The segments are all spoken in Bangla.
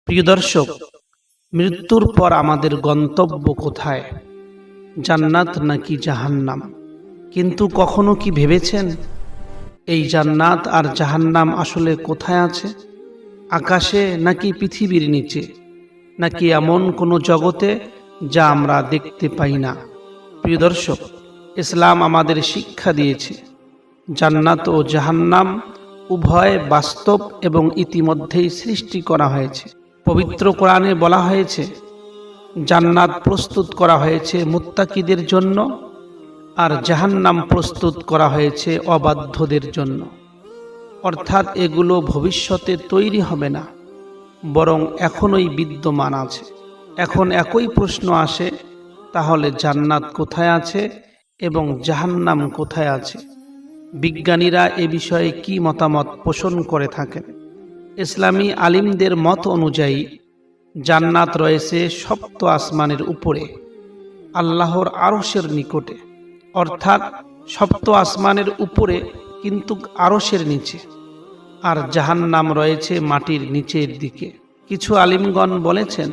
প্রিয় দর্শক, মৃত্যুর পর আমাদের গন্তব্য কোথায়? জান্নাত নাকি জাহান্নাম? কিন্তু কখনো কি ভেবেছেন এই জান্নাত আর জাহান্নাম আসলে কোথায় আছে? আকাশে নাকি পৃথিবীর নিচে, নাকি এমন কোনো জগতে যা আমরা দেখতে পাই না? প্রিয় দর্শক, ইসলাম আমাদের শিক্ষা দিয়েছে জান্নাত ও জাহান্নাম উভয় বাস্তব এবং ইতিমধ্যেই সৃষ্টি করা হয়েছে। পবিত্র কোরআনে বলা হয়েছে জান্নাত প্রস্তুত করা হয়েছে মুত্তাকিদের জন্য আর জাহান্নাম প্রস্তুত করা হয়েছে অবাধ্যদের জন্য। অর্থাৎ এগুলো ভবিষ্যতে তৈরি হবে না, বরং এখনই বিদ্যমান আছে। এখন একই প্রশ্ন আসে, তাহলে জান্নাত কোথায় আছে এবং জাহান্নাম কোথায় আছে? বিজ্ঞানীরা এ বিষয়ে কি মতামত পোষণ করে থাকেন? ইসলামী আলিমদের মত অনুযায়ী জান্নাত রয়েছে সপ্ত আসমানের উপরে, আল্লাহর আরশের নিকটে, অর্থাৎ সপ্ত আসমানের উপরে কিন্তু আরশের নিচে। আর জাহান্নাম রয়েছে মাটির নিচের দিকে। কিছু আলিমগণ বলেছেন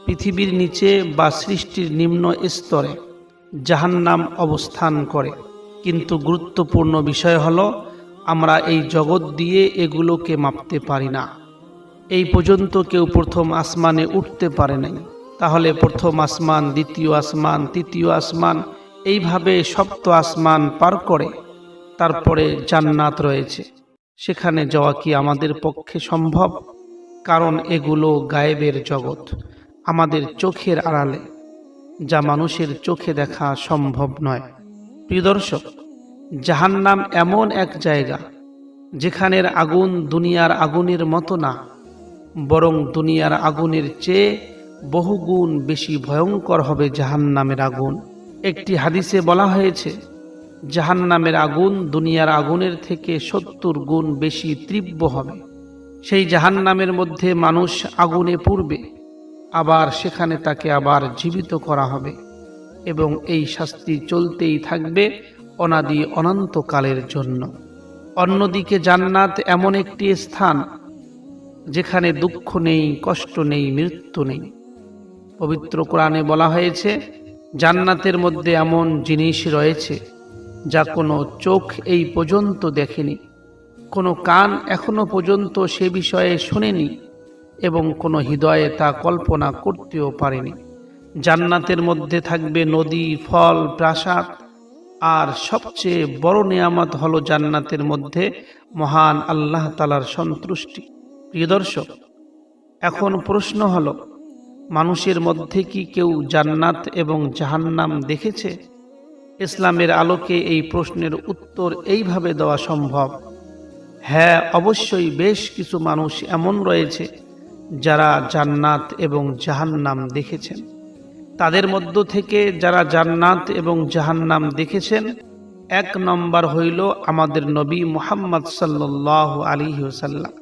পৃথিবীর নিচে বা সৃষ্টির নিম্ন স্তরে জাহান্নাম অবস্থান করে। কিন্তু গুরুত্বপূর্ণ বিষয় হলো আমরা এই জগৎ দিয়ে এগুলোকে মাপতে পারি না। এই পর্যন্ত কেউ প্রথম আসমানে উঠতে পারে নাই। তাহলে প্রথম আসমান, দ্বিতীয় আসমান, তৃতীয় আসমান, এইভাবে সপ্ত আসমান পার করে তারপরে জান্নাত রয়েছে। সেখানে যাওয়া কি আমাদের পক্ষে সম্ভব? কারণ এগুলো গায়েবের জগৎ, আমাদের চোখের আড়ালে, যা মানুষের চোখে দেখা সম্ভব নয়। প্রিয় দর্শক, জাহান্নাম এমন এক জায়গা যেখানের আগুন দুনিয়ার আগুনের মতো না, বরং দুনিয়ার আগুনের চেয়ে বহুগুণ বেশি ভয়ঙ্কর হবে জাহান্নামের আগুন। একটি হাদিসে বলা হয়েছে জাহান্নামের আগুন দুনিয়ার আগুনের থেকে 70 গুণ বেশি তীব্র হবে। সেই জাহান্নামের মধ্যে মানুষ আগুনে পুড়বে, আবার সেখানে তাকে আবার জীবিত করা হবে এবং এই শাস্তি চলতেই থাকবে অনাদি অনন্তকালের জন্য। অন্যদিকে জান্নাত এমন একটি স্থান যেখানে দুঃখ নেই, কষ্ট নেই, মৃত্যু নেই। পবিত্র কোরআনে বলা হয়েছে জান্নাতের মধ্যে এমন জিনিস রয়েছে যা কোনো চোখ এই পর্যন্ত দেখেনি, কোনো কান এখনো পর্যন্ত সে বিষয়ে শোনেনি এবং কোনো হৃদয়ে তা কল্পনা করতেও পারেনি। জান্নাতের মধ্যে থাকবে নদী, ফল, প্রাসাদ, আর সবচেয়ে বড় নিয়ামত হলো জান্নাতের মধ্যে মহান আল্লাহ তাআলার সন্তুষ্টি। প্রিয় দর্শক, এখন প্রশ্ন হলো মানুষের মধ্যে কি কেউ জান্নাত এবং জাহান্নাম দেখেছে? ইসলামের আলোকে এই প্রশ্নের উত্তর এইভাবে দেওয়া সম্ভব: হ্যাঁ, অবশ্যই বেশ কিছু মানুষ এমন রয়েছে যারা জান্নাত এবং জাহান্নাম দেখেছেন। তাদের মধ্য থেকে যারা জান্নাত এবং জাহান্নাম দেখেছেন, 1 নম্বর হইল আমাদের নবী মুহাম্মদ সাল্লাল্লাহু আলাইহি ওয়াসাল্লাম।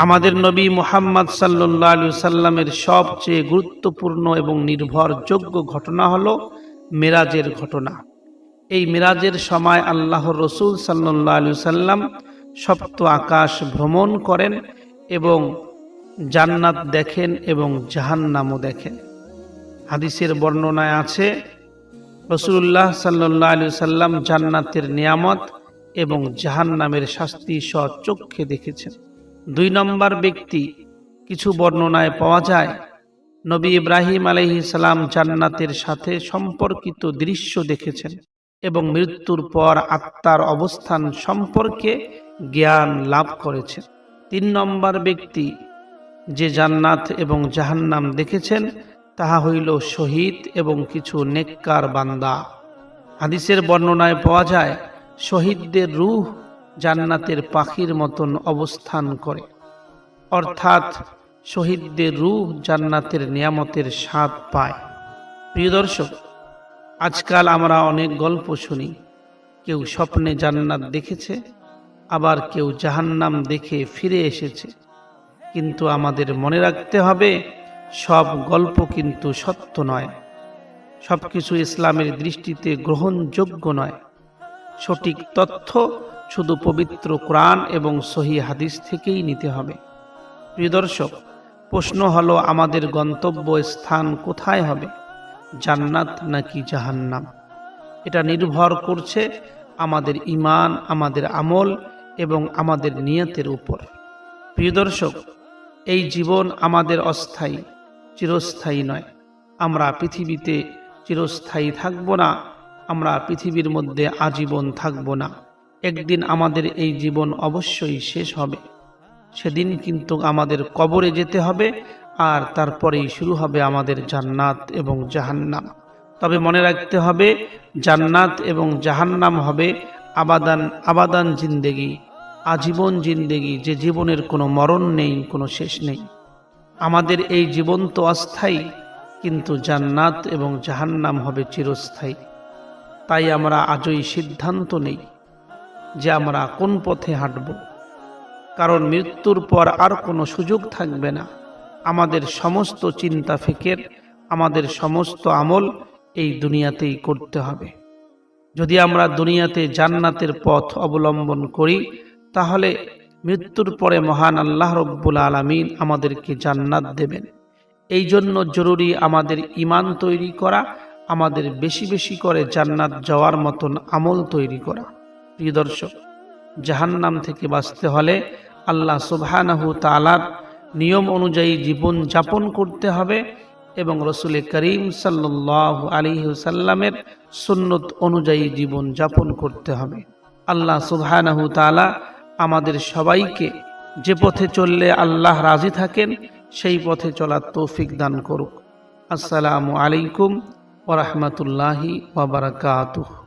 আমাদের নবী মুহাম্মদ সাল্লাল্লাহু আলাইহি ওয়াসাল্লামের সবচেয়ে গুরুত্বপূর্ণ এবং নির্ভরযোগ্য ঘটনা হলো মেরাজের ঘটনা। এই মেরাজের সময় আল্লাহর রাসূল সাল্লাল্লাহু আলাইহি ওয়াসাল্লাম সপ্ত আকাশ ভ্রমণ করেন এবং জান্নাত দেখেন এবং জাহান্নামও দেখেন। হাদিসের বর্ণনায় আছে রাসূলুল্লাহ সাল্লাল্লাহু আলাইহি ওয়াসাল্লাম জান্নাতের নিয়ামত এবং জাহান্নামের শাস্তি স্বচক্ষে দেখেছেন। 2 নম্বর ব্যক্তি, কিছু বর্ণনায় পাওয়া যায় নবী ইব্রাহিম আলাইহিস সালাম জান্নাতের সাথে সম্পর্কিত দৃশ্য দেখেছেন এবং মৃত্যুর পর আত্মার অবস্থান সম্পর্কে জ্ঞান লাভ করেছেন। 3 নম্বর ব্যক্তি যে জান্নাত এবং জাহান্নাম দেখেছেন তাহা হইল শহীদ এবং কিছু নেককার বান্দা। হাদিসের বর্ণনায় পাওয়া যায় শহীদদের রূহ জান্নাতের পাখির মতন অবস্থান করে, অর্থাৎ শহীদদের রূহ জান্নাতের নিয়ামতের স্বাদ পায়। প্রিয় দর্শক, আজকাল আমরা অনেক গল্প শুনি, কেউ স্বপ্নে জান্নাত দেখেছে, আবার কেউ জাহান্নাম দেখে ফিরে এসেছে। কিন্তু আমাদের মনে রাখতে হবে সব গল্প কিন্তু সত্য নয়, সবকিছু ইসলামের দৃষ্টিতে গ্রহণযোগ্য নয়। সঠিক তথ্য শুধু পবিত্র কোরআন এবং সহিহ হাদিস থেকেই নিতে হবে। প্রিয় দর্শক, প্রশ্ন হলো আমাদের গন্তব্য স্থান কোথায় হবে, জান্নাত নাকি জাহান্নাম? এটা নির্ভর করছে আমাদের ঈমান, আমাদের আমল এবং আমাদের নিয়তের উপর। প্রিয় দর্শক, এই জীবন আমাদের অস্থায়ী, চিরস্থায়ী নয়। আমরা পৃথিবীতে চিরস্থায়ী থাকব না, আমরা পৃথিবীর মধ্যে আজীবন থাকব না। একদিন আমাদের এই জীবন অবশ্যই শেষ হবে। সেদিন কিন্তু আমাদের কবরে যেতে হবে, আর তারপরেই শুরু হবে আমাদের জান্নাত এবং জাহান্নাম। তবে মনে রাখতে হবে, জান্নাত এবং জাহান্নাম হবে আবাদান আবাদান জিন্দেগি, আজীবন জিন্দেগি, যে জীবনের কোনো মরণ নেই, কোনো শেষ নেই। আমাদের এই জীবন তো অস্থায়ী, কিন্তু জান্নাত এবং জাহান্নাম হবে চিরস্থায়ী। তাই আমরা আজই সিদ্ধান্ত নেই যে আমরা কোন পথে হাঁটব, কারণ মৃত্যুর পর আর কোনো সুযোগ থাকবে না। আমাদের সমস্ত চিন্তা ফিকির, আমাদের সমস্ত আমল এই দুনিয়াতেই করতে হবে। যদি আমরা দুনিয়াতে জান্নাতের পথ অবলম্বন করি, তাহলে মৃত্যুর পরে মহান আল্লাহ রব্বুল আলামিন আমাদেরকে জান্নাত দেবেন। এই জন্য জরুরি আমাদের ঈমান তৈরি করা, আমাদের বেশি বেশি করে জান্নাত যাওয়ার মতন আমল তৈরি করা। প্রিয় দর্শক, জাহান্নাম থেকে বাঁচতে হলে আল্লাহ সুবহানাহু তাআলার নিয়ম অনুযায়ী জীবন যাপন করতে হবে এবং রসুল করিম সাল্লাল্লাহু আলাইহি ওয়াসাল্লামের সুন্নত অনুযায়ী জীবন যাপন করতে হবে। আল্লাহ সুবহানাহু তাআলা আমাদের সবাইকে যে পথে চললে আল্লাহ রাজি থাকেন সেই পথে চলার তৌফিক দান করুক। আসসালামু আলাইকুম ওয়া রাহমাতুল্লাহি ওয়া বারাকাতুহু।